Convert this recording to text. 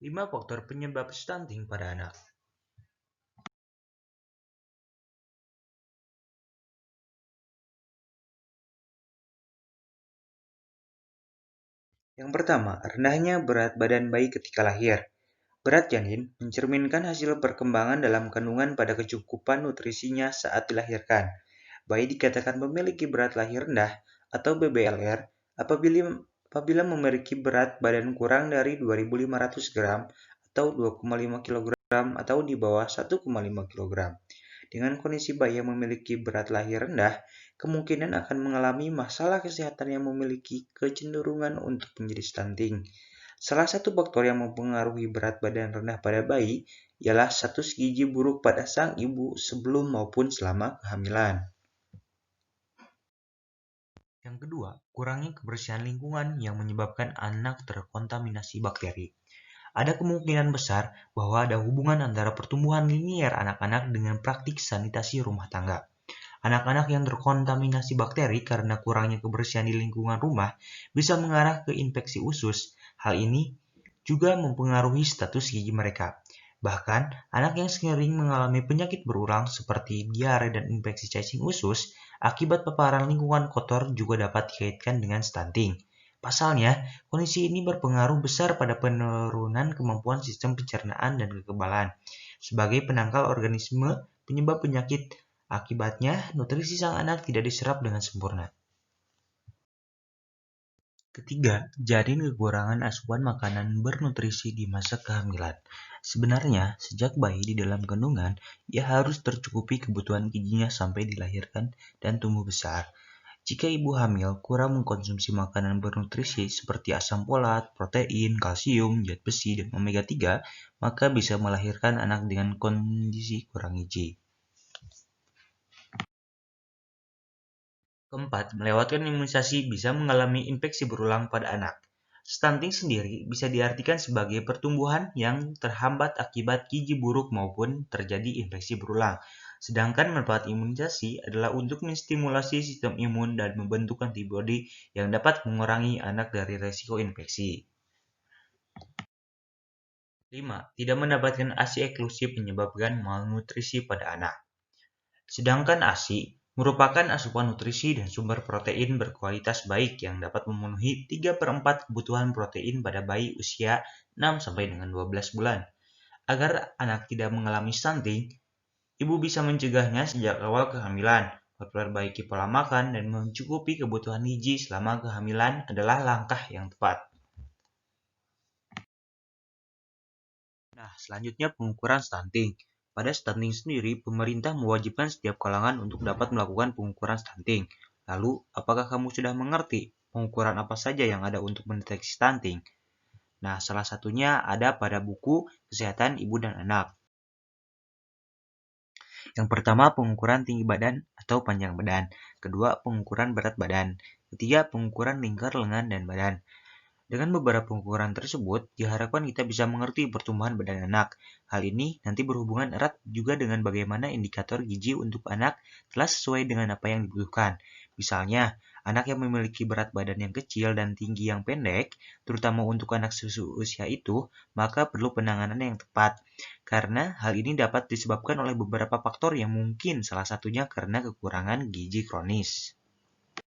5 faktor penyebab stunting pada anak. Yang pertama, rendahnya berat badan bayi ketika lahir. Berat janin mencerminkan hasil perkembangan dalam kandungan pada kecukupan nutrisinya saat dilahirkan. Bayi dikatakan memiliki berat lahir rendah atau BBLR apabila memiliki berat badan kurang dari 2.500 gram atau 2,5 kg atau di bawah 1,5 kg. Dengan kondisi bayi yang memiliki berat lahir rendah, kemungkinan akan mengalami masalah kesehatan yang memiliki kecenderungan untuk menjadi stunting. Salah satu faktor yang mempengaruhi berat badan rendah pada bayi ialah status gizi buruk pada sang ibu sebelum maupun selama kehamilan. Yang kedua, kurangnya kebersihan lingkungan yang menyebabkan anak terkontaminasi bakteri. Ada kemungkinan besar bahwa ada hubungan antara pertumbuhan linier anak-anak dengan praktik sanitasi rumah tangga. Anak-anak yang terkontaminasi bakteri karena kurangnya kebersihan di lingkungan rumah bisa mengarah ke infeksi usus. Hal ini juga mempengaruhi status gigi mereka. Bahkan, anak yang sering mengalami penyakit berulang seperti diare dan infeksi cacing usus akibat paparan lingkungan kotor juga dapat dikaitkan dengan stunting. Pasalnya, kondisi ini berpengaruh besar pada penurunan kemampuan sistem pencernaan dan kekebalan sebagai penangkal organisme penyebab penyakit. Akibatnya, nutrisi sang anak tidak diserap dengan sempurna. Ketiga, janin kekurangan asupan makanan bernutrisi di masa kehamilan. Sebenarnya, sejak bayi di dalam kandungan, ia harus tercukupi kebutuhan gizinya sampai dilahirkan dan tumbuh besar. Jika ibu hamil kurang mengkonsumsi makanan bernutrisi seperti asam folat, protein, kalsium, zat besi, dan omega 3, maka bisa melahirkan anak dengan kondisi kurang gizi. Keempat, melewatkan imunisasi bisa mengalami infeksi berulang pada anak. Stunting sendiri bisa diartikan sebagai pertumbuhan yang terhambat akibat gizi buruk maupun terjadi infeksi berulang. Sedangkan manfaat imunisasi adalah untuk menstimulasi sistem imun dan membentuk antibodi yang dapat mengurangi anak dari resiko infeksi. 5. Tidak mendapatkan ASI eksklusif menyebabkan malnutrisi pada anak. Sedangkan ASI merupakan asupan nutrisi dan sumber protein berkualitas baik yang dapat memenuhi 3/4 kebutuhan protein pada bayi usia 6-12 bulan. Agar anak tidak mengalami stunting, ibu bisa mencegahnya sejak awal kehamilan. Memperbaiki pola makan dan mencukupi kebutuhan gizi selama kehamilan adalah langkah yang tepat. Nah, selanjutnya pengukuran stunting. Pada stunting sendiri, pemerintah mewajibkan setiap kalangan untuk dapat melakukan pengukuran stunting. Lalu, apakah kamu sudah mengerti pengukuran apa saja yang ada untuk mendeteksi stunting? Nah, salah satunya ada pada buku Kesehatan Ibu dan Anak. Yang pertama, pengukuran tinggi badan atau panjang badan. Kedua, pengukuran berat badan. Ketiga, pengukuran lingkar lengan dan badan. Dengan beberapa pengukuran tersebut, diharapkan kita bisa mengerti pertumbuhan badan anak. Hal ini nanti berhubungan erat juga dengan bagaimana indikator gizi untuk anak telah sesuai dengan apa yang dibutuhkan. Misalnya, anak yang memiliki berat badan yang kecil dan tinggi yang pendek, terutama untuk anak usia itu, maka perlu penanganan yang tepat. Karena hal ini dapat disebabkan oleh beberapa faktor yang mungkin salah satunya karena kekurangan gizi kronis.